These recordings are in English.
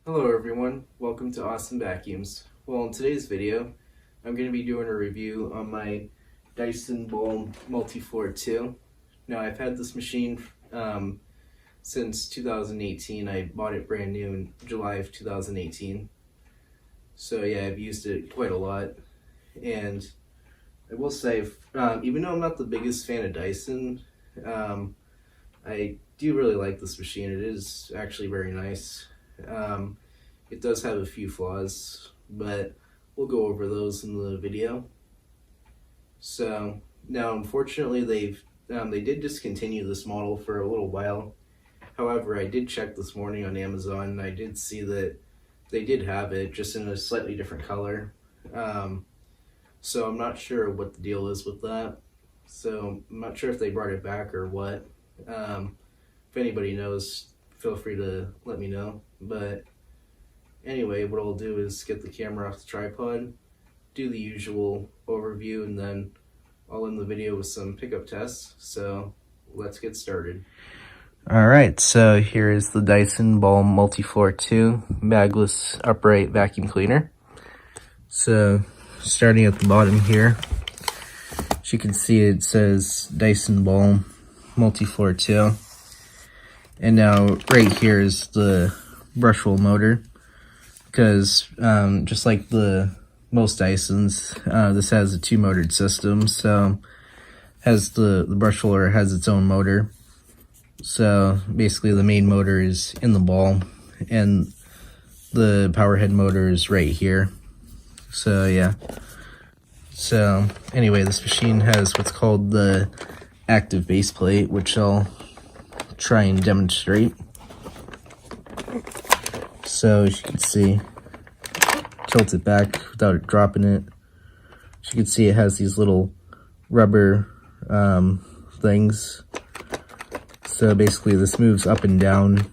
Hello everyone, welcome to Awesome Vacuums. Well, in today's video, I'm going to be doing a review on my Dyson Ball Multifloor2. Now, I've had this machine since 2018. I bought it brand new in July of 2018. So yeah, I've used it quite a lot. And I will say, even though I'm not the biggest fan of Dyson, I do really like this machine. It is actually very nice. It does have a few flaws, but we'll go over those in the video. So now, unfortunately, they did discontinue this model for a little while. However, I did check this morning on Amazon, and I did see that they did have it, just in a slightly different color. So I'm not sure what the deal is with that. So I'm not sure if they brought it back or what. If anybody knows, feel free to let me know. But anyway, what I'll do is get the camera off the tripod, do the usual overview, and then I'll end the video with some pickup tests. So let's get started. Alright, so here is the Dyson Ball Multifloor2 Bagless Upright Vacuum Cleaner. So starting at the bottom here, as you can see, it says Dyson Ball Multifloor2. And now right here is the brush roll motor, because just like most Dysons, this has a two-motored system. So has the brush roller has its own motor. So basically the main motor is in the ball and the power head motor is right here. So yeah. So anyway, this machine has what's called the active base plate, which I'll try and demonstrate. So as you can see, tilt it back without it dropping it. As you can see, it has these little rubber things. So basically this moves up and down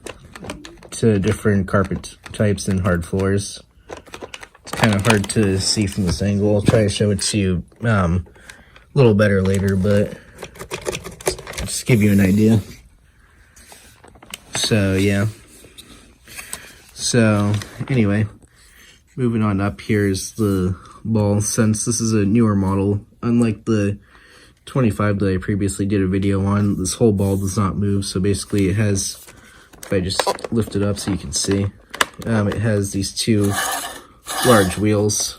to different carpet types and hard floors. It's kind of hard to see from this angle. I'll try to show it to you a little better later, but just give you an idea. So yeah. So anyway, moving on up, here is the ball. Since this is a newer model, unlike the 25 that I previously did a video on, this whole ball does not move. So basically it has, if I just lift it up so you can see, it has these two large wheels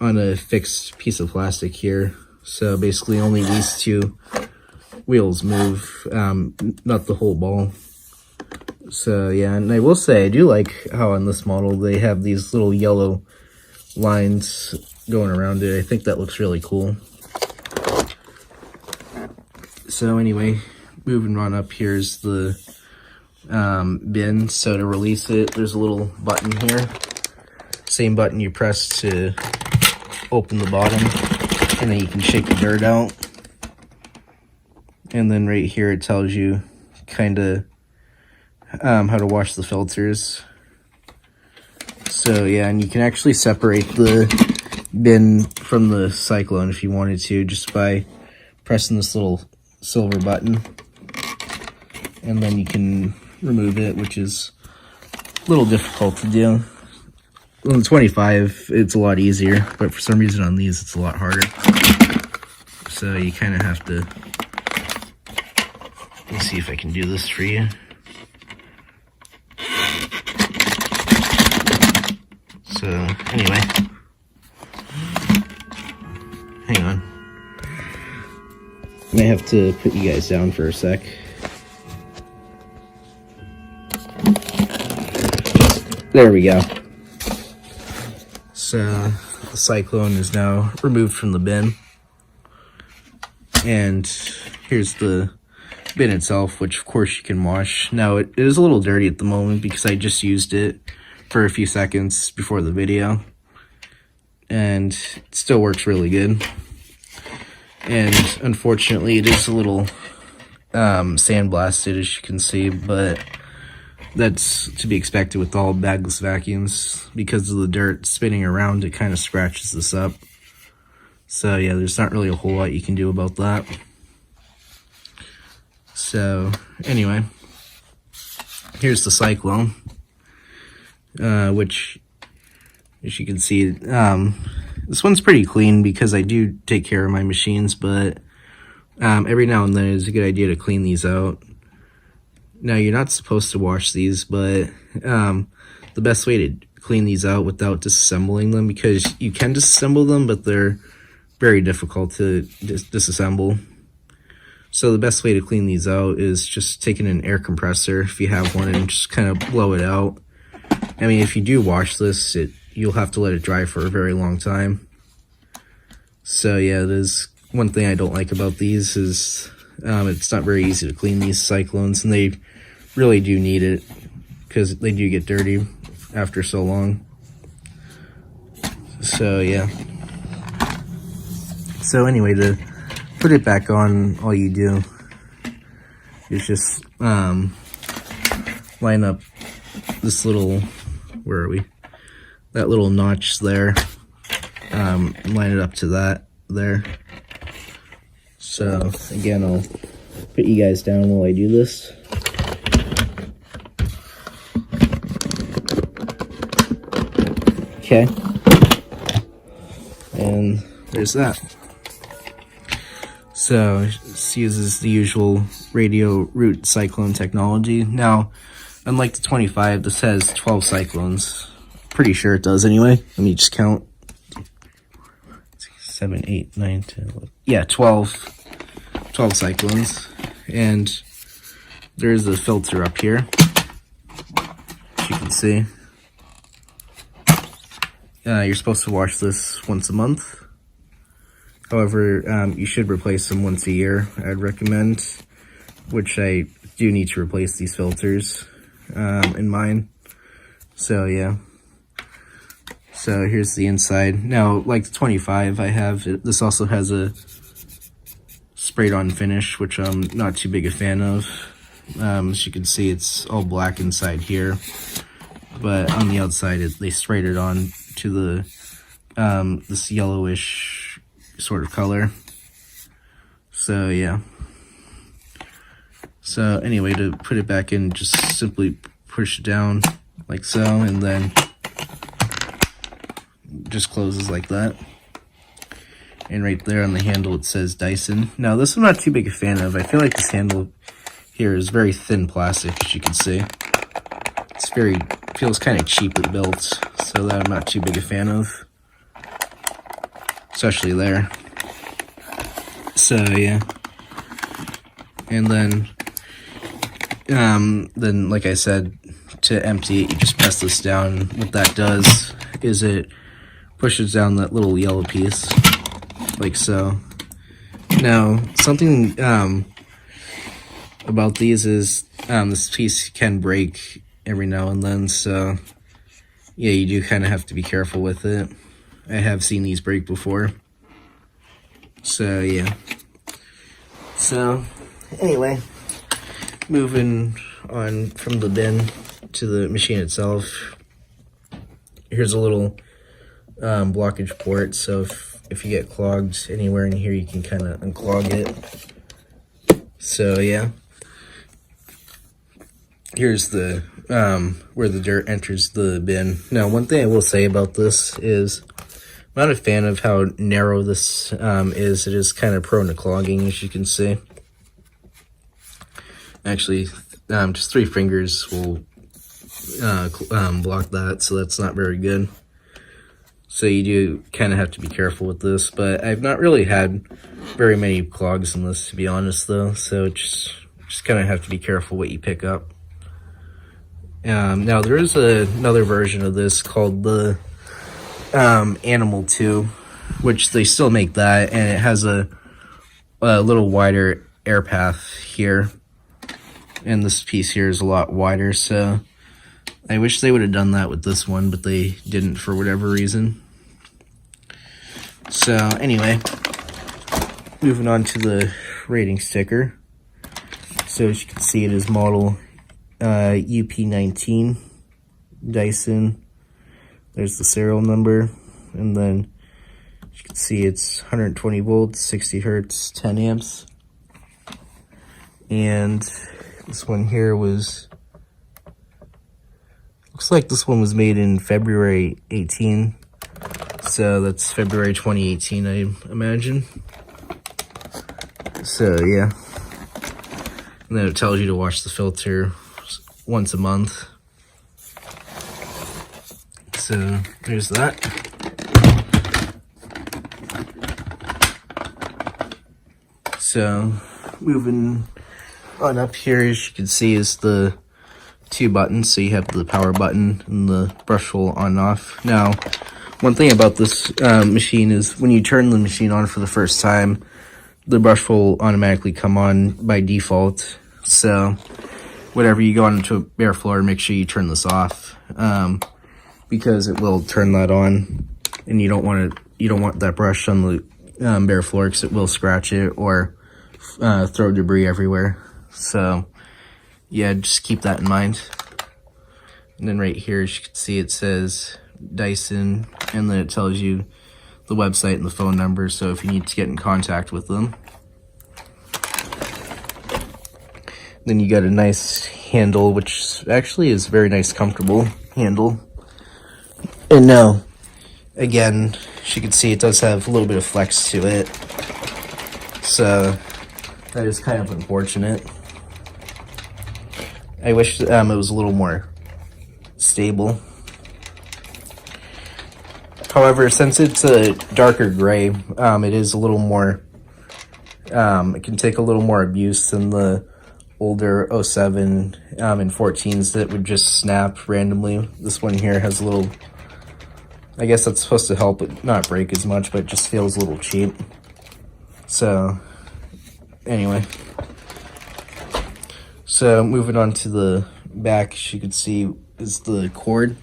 on a fixed piece of plastic here. So basically only these two wheels move, not the whole ball. So yeah, and I will say I do like how on this model they have these little yellow lines going around it. I think that looks really cool. So anyway, moving on up, here's the bin. So to release it, there's a little button here. Same button you press to open the bottom, and then you can shake the dirt out. And then right here it tells you kind of how to wash the filters. So yeah, and you can actually separate the bin from the cyclone if you wanted to, just by pressing this little silver button, and then you can remove it, which is a little difficult to do. On the 25 it's a lot easier, but for some reason on these it's a lot harder. So you kind of have to, let's see if I can do this for you. So anyway, hang on. I may have to put you guys down for a sec. There we go. So the cyclone is now removed from the bin. And here's the bin itself, which of course you can wash. Now it is a little dirty at the moment because I just used it for a few seconds before the video. And it still works really good. And unfortunately it is a little sandblasted, as you can see, but that's to be expected with all bagless vacuums. Because of the dirt spinning around, it kind of scratches this up. So yeah, there's not really a whole lot you can do about that. So anyway, here's the cyclone. which, as you can see, this one's pretty clean because I do take care of my machines, but every now and then it's a good idea to clean these out. Now, you're not supposed to wash these, but the best way to clean these out without disassembling them, because you can disassemble them, but they're very difficult to disassemble. So the best way to clean these out is just taking an air compressor, if you have one, and just kind of blow it out. I mean, if you do wash this, you'll have to let it dry for a very long time. So yeah, there's one thing I don't like about these is it's not very easy to clean these cyclones, and they really do need it because they do get dirty after so long. So yeah. So anyway, to put it back on, all you do is just line up this little, where are we? That little notch there. Line it up to that there. So again, I'll put you guys down while I do this. Okay. And there's that. So this uses the usual radio root cyclone technology. Now, unlike the 25, this has 12 cyclones. Pretty sure it does anyway. Let me just count. 7, 8, 9, 10, 11. Yeah, 12 cyclones. And there's a filter up here, as you can see. You're supposed to wash this once a month. However, you should replace them once a year, I'd recommend, which I do need to replace these filters in mine. So yeah. So here's the inside. Now, like the 25 I have, this also has a sprayed on finish, which I'm not too big a fan of. As you can see, it's all black inside here, but on the outside they sprayed it on to the this yellowish sort of color. So yeah. So anyway, to put it back in, just simply push it down like so, and then just closes like that. And right there on the handle it says Dyson. Now this I'm not too big a fan of. I feel like this handle here is very thin plastic, as you can see. It's feels kind of cheaply built, so that I'm not too big a fan of. Especially there. So yeah. And then like I said, to empty it, you just press this down. What that does is it pushes down that little yellow piece, like so. Now, something about these is this piece can break every now and then, so yeah, you do kind of have to be careful with it. I have seen these break before. So yeah. So anyway, moving on from the bin to the machine itself. Here's a little blockage port, so if you get clogged anywhere in here, you can kind of unclog it. So yeah, here's the where the dirt enters the bin. Now, one thing I will say about this is I'm not a fan of how narrow this is. It is kind of prone to clogging, as you can see. Actually, just 3 fingers will block that, so that's not very good. So you do kind of have to be careful with this, but I've not really had very many clogs in this, to be honest, though. So just kind of have to be careful what you pick up. Now there is another version of this called the Animal 2, which they still make that, and it has a little wider air path here, and this piece here is a lot wider. So I wish they would have done that with this one, but they didn't for whatever reason. So anyway, moving on to the rating sticker. So as you can see, it is model UP19 Dyson. There's the serial number, and then as you can see, it's 120 volts, 60 hertz, 10 amps. And this one here was Looks like this one was made in February 18. So that's February 2018, I imagine. So yeah. And then it tells you to wash the filter once a month. So there's that. So moving on up here, as you can see, is the two buttons. So you have the power button and the brush roll on and off. Now, one thing about this machine is when you turn the machine on for the first time, the brush will automatically come on by default. So whenever you go onto a bare floor, make sure you turn this off, because it will turn that on, and you don't want that brush on the bare floor, because it will scratch it or throw debris everywhere. So yeah, just keep that in mind. And then right here, as you can see, it says Dyson, and then it tells you the website and the phone number, so if you need to get in contact with them. Then you got a nice handle, which actually is a very nice, comfortable handle. And now, again, as you can see, it does have a little bit of flex to it, so that is kind of unfortunate. I wish it was a little more stable. However, since it's a darker gray, it is a little more, it can take a little more abuse than the older 07 and 14s that would just snap randomly. This one here has a little, I guess that's supposed to help it not break as much, but it just feels a little cheap. So, anyway. So, moving on to the back, as you can see, is the cord.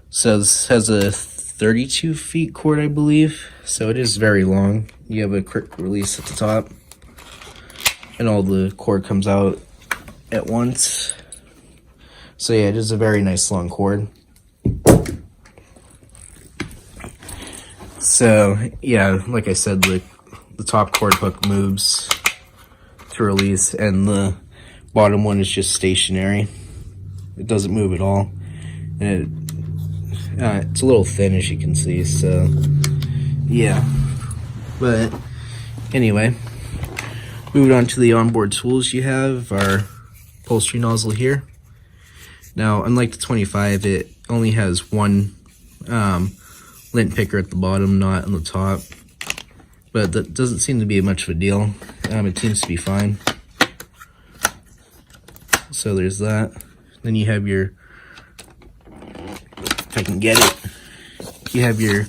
So, this has a 32 feet cord, I believe. So, it is very long. You have a quick release at the top, and all the cord comes out at once. So, yeah, it is a very nice long cord. So, yeah, like I said, the top cord hook moves to release, and the bottom one is just stationary. It doesn't move at all, and it's a little thin, as you can see. So yeah, but anyway, moving on to the onboard tools, you have our upholstery nozzle here. Now, unlike the 25, it only has one lint picker at the bottom, not on the top, but that doesn't seem to be much of a deal. It seems to be fine. So there's that. Then you have your, if I can get it, you have your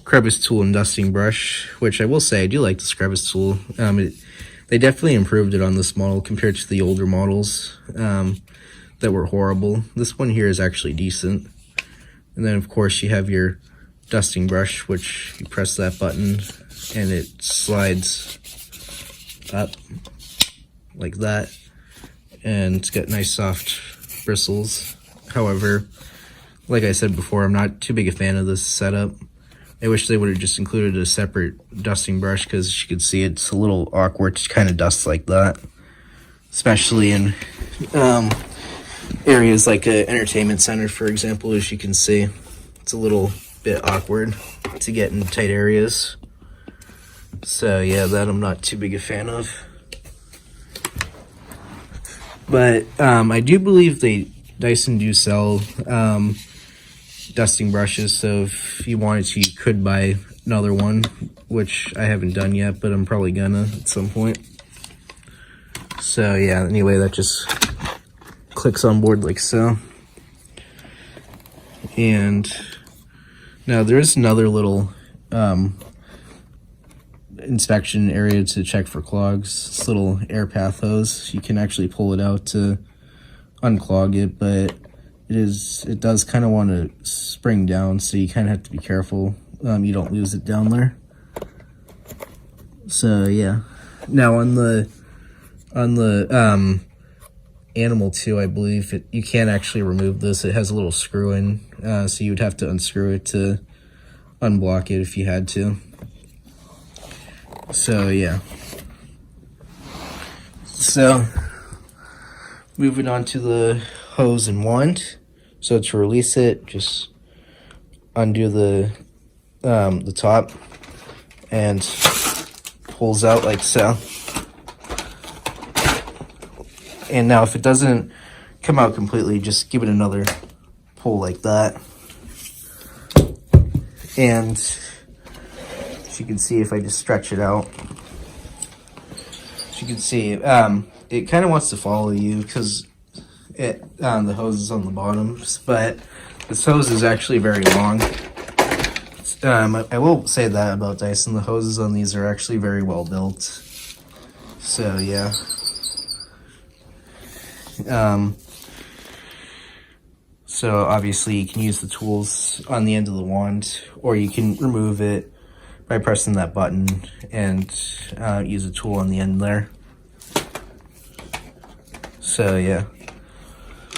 crevice tool and dusting brush, which I will say I do like this crevice tool. They definitely improved it on this model compared to the older models that were horrible. This one here is actually decent. And then of course you have your dusting brush, which you press that button and it slides up like that, and it's got nice soft bristles. However, like I said before, I'm not too big a fan of this setup. I wish they would have just included a separate dusting brush, because as you can see, it's a little awkward to kind of dust like that, especially in areas like an entertainment center, for example. As you can see, it's a little bit awkward to get in tight areas. So yeah, that I'm not too big a fan of. But I do believe Dyson do sell dusting brushes, so if you wanted to, you could buy another one, which I haven't done yet, but I'm probably gonna at some point. So yeah, anyway, that just clicks on board like so. And now there's another little inspection area to check for clogs. This little air path hose, you can actually pull it out to unclog it, but it does kind of want to spring down, so you kind of have to be careful you don't lose it down there. So yeah, now on the Animal 2, I believe you can't actually remove this. It has a little screw in, so you would have to unscrew it to unblock it if you had to. So yeah. So moving on to the hose and wand. So to release it, just undo the top and pulls out like so. And now if it doesn't come out completely, just give it another pull like that. And as you can see, if I just stretch it out, as you can see, it kind of wants to follow you because the hose is on the bottom, but this hose is actually very long. I will say that about Dyson, the hoses on these are actually very well built. So yeah. So obviously you can use the tools on the end of the wand, or you can remove it by pressing that button and use a tool on the end there. So yeah.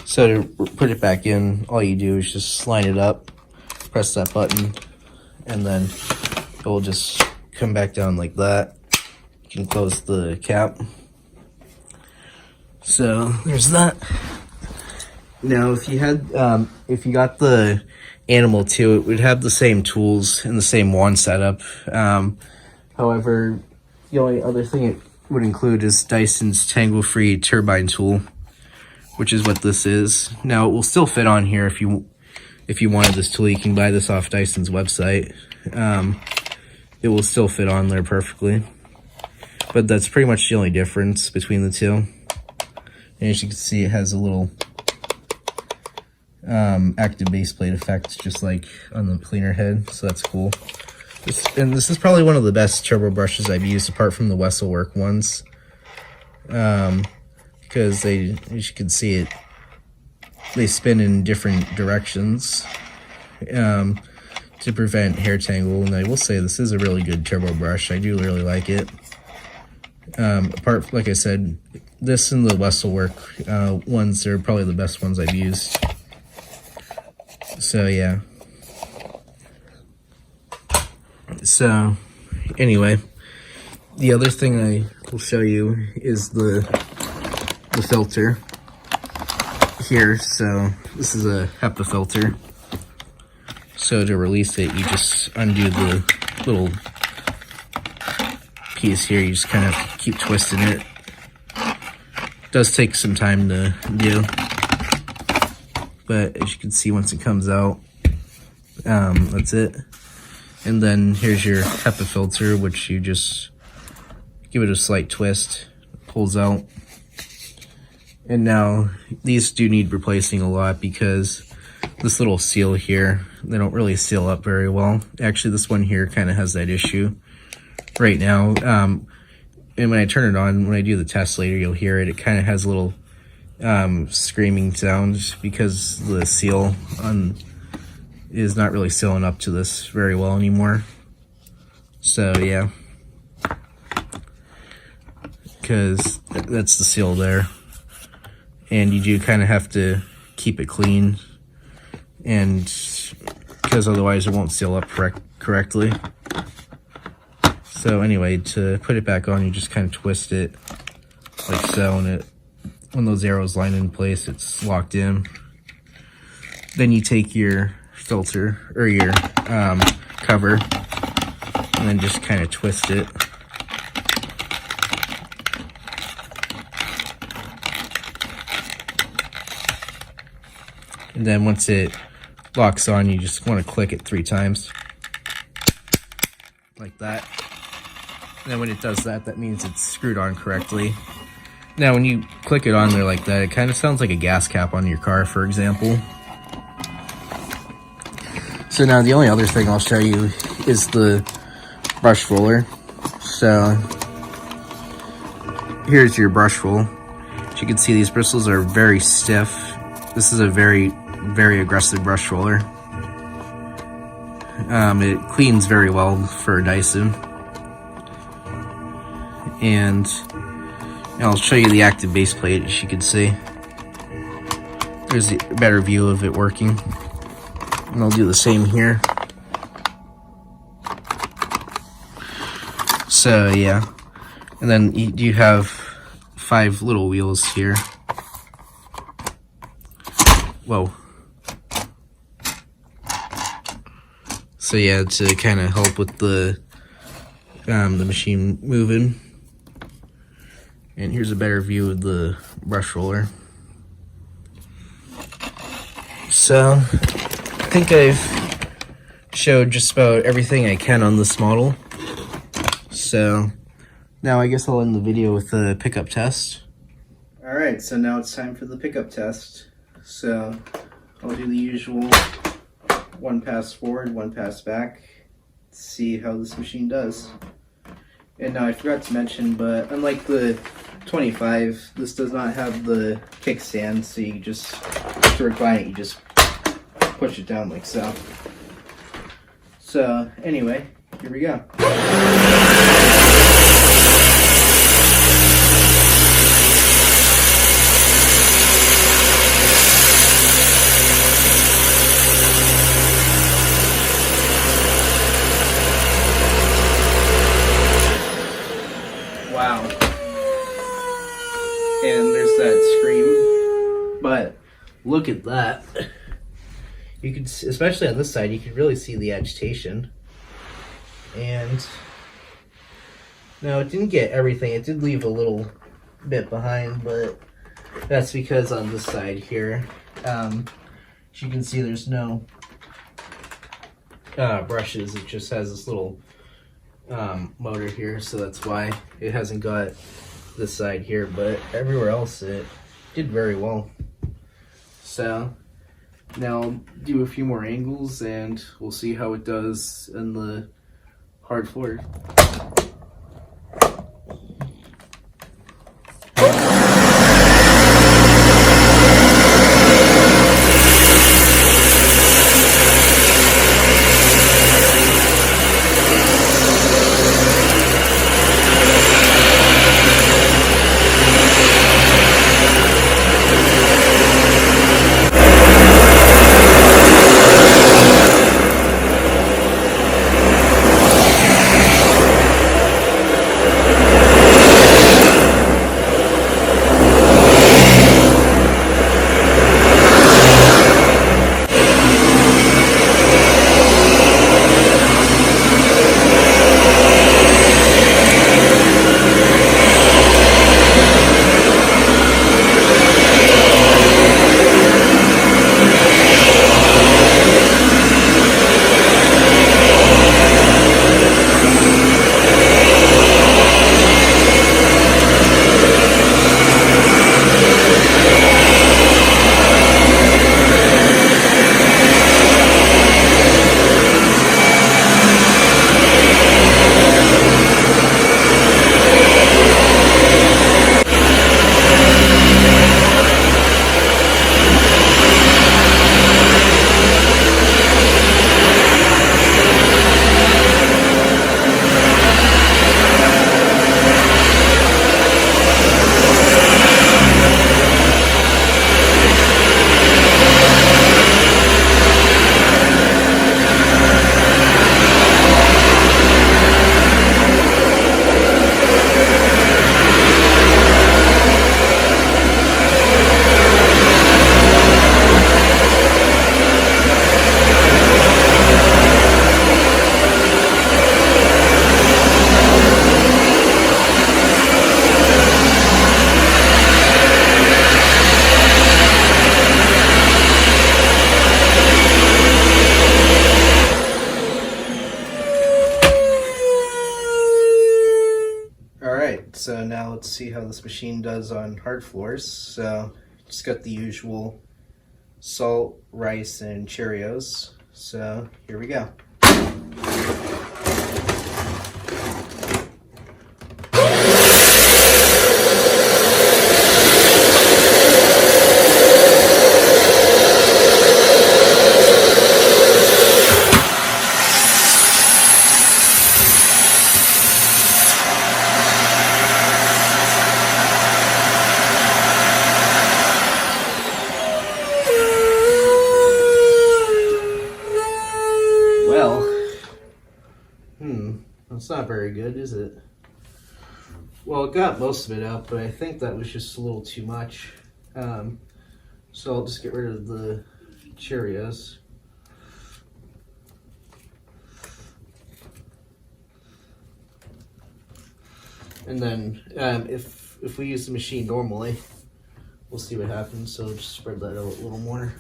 So to put it back in, all you do is just line it up, press that button, and then it will just come back down like that. You can close the cap. So there's that. Now if you had, if you got the Animal 2, it would have the same tools and the same wand setup. However, the only other thing it would include is Dyson's tangle-free turbine tool, which is what this is. Now it will still fit on here if you wanted this tool. You can buy this off Dyson's website. It will still fit on there perfectly. But that's pretty much the only difference between the two. And as you can see, it has a little active base plate effect, just like on the cleaner head, so that's cool. This is probably one of the best turbo brushes I've used, apart from the Wesselwerk ones, because they, as you can see, they spin in different directions to prevent hair tangle. And I will say this is a really good turbo brush. I do really like it. Like I said, this and the Wesselwerk ones are probably the best ones I've used. So yeah. So anyway, the other thing I will show you is the filter here. So this is a HEPA filter. So to release it, you just undo the little piece here. You just kind of keep twisting it. Does take some time to do, but as you can see, once it comes out, that's it. And then here's your HEPA filter, which you just give it a slight twist, pulls out. And now these do need replacing a lot because this little seal here, they don't really seal up very well. Actually, this one here kind of has that issue right now. And when I turn it on, when I do the test later, you'll hear it. It kind of has a little screaming sound because the seal is not really sealing up to this very well anymore. So yeah, because that's the seal there, and you do kind of have to keep it clean, and because otherwise it won't seal up correctly. So anyway, to put it back on, you just kind of twist it like so, and when those arrows line in place, it's locked in. Then you take your filter or your cover and then just kind of twist it. And then once it locks on, you just want to click it 3 times like that. And then when it does that, that means it's screwed on correctly. Now when you click it on there like that, it kind of sounds like a gas cap on your car, for example. So now the only other thing I'll show you is the brush roller. So here's your brush roll. As you can see, these bristles are very stiff. This is a very, very aggressive brush roller. It cleans very well for Dyson. And I'll show you the active base plate, as you can see. There's a better view of it working. And I'll do the same here. So yeah. And then you have 5 little wheels here. Whoa. So yeah, to kind of help with the machine moving. And here's a better view of the brush roller. So I think I've showed just about everything I can on this model. So now I guess I'll end the video with a pickup test. Alright, so now it's time for the pickup test. So I'll do the usual one pass forward, one pass back, see how this machine does. And now I forgot to mention, but unlike the 25, this does not have the kickstand, so you just, to recline it, you just push it down like so. So anyway, here we go. Wow. And there's that scream. But look at that. You could, especially on this side, you could really see the agitation. And now it didn't get everything. It did leave a little bit behind, but that's because on this side here, as you can see, there's no brushes. It just has this little motor here, so that's why it hasn't got this side here, but everywhere else it did very well. So now I'll do a few more angles and we'll see how it does in the hard floor. So now let's see how this machine does on hard floors. So just got the usual salt, rice, and Cheerios. So here we go. That's not very good, is it? Well, it got most of it out, but I think that was just a little too much. So I'll just get rid of the Cheerios. And then if we use the machine normally, we'll see what happens. So just spread that out a little more.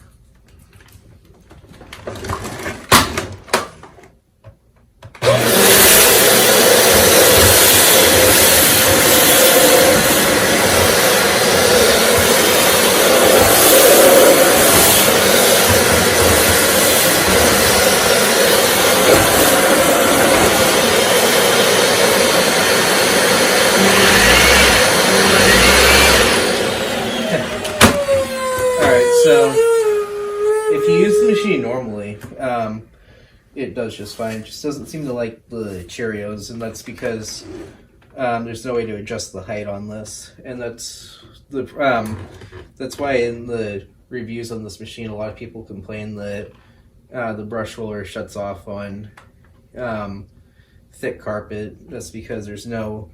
So if you use the machine normally, it does just fine. It just doesn't seem to like the Cheerios, and that's because there's no way to adjust the height on this, and that's why in the reviews on this machine, a lot of people complain that the brush roller shuts off on thick carpet. That's because there's no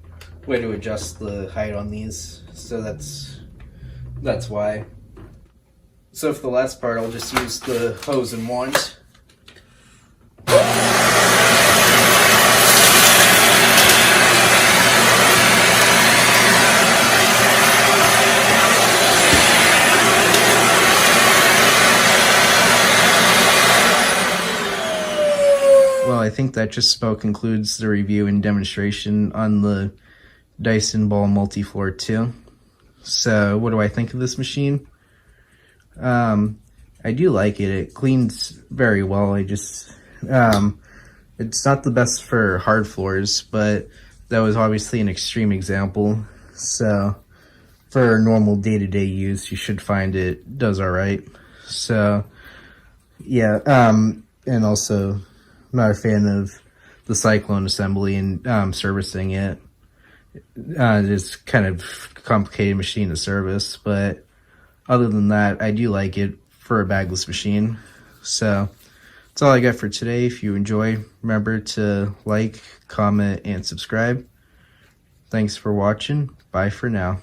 way to adjust the height on these, so that's why. So for the last part, I'll just use the hose and wand. Well, I think that just about concludes the review and demonstration on the Dyson Ball Multifloor 2. So what do I think of this machine? I do like it. It cleans very well. It's not the best for hard floors, but that was obviously an extreme example. So for normal day-to-day use, you should find it does all right. So yeah, and also not a fan of the cyclone assembly and servicing it. It's kind of a complicated machine to service, but other than that, I do like it for a bagless machine. So that's all I got for today. If you enjoy, remember to like, comment, and subscribe. Thanks for watching. Bye for now.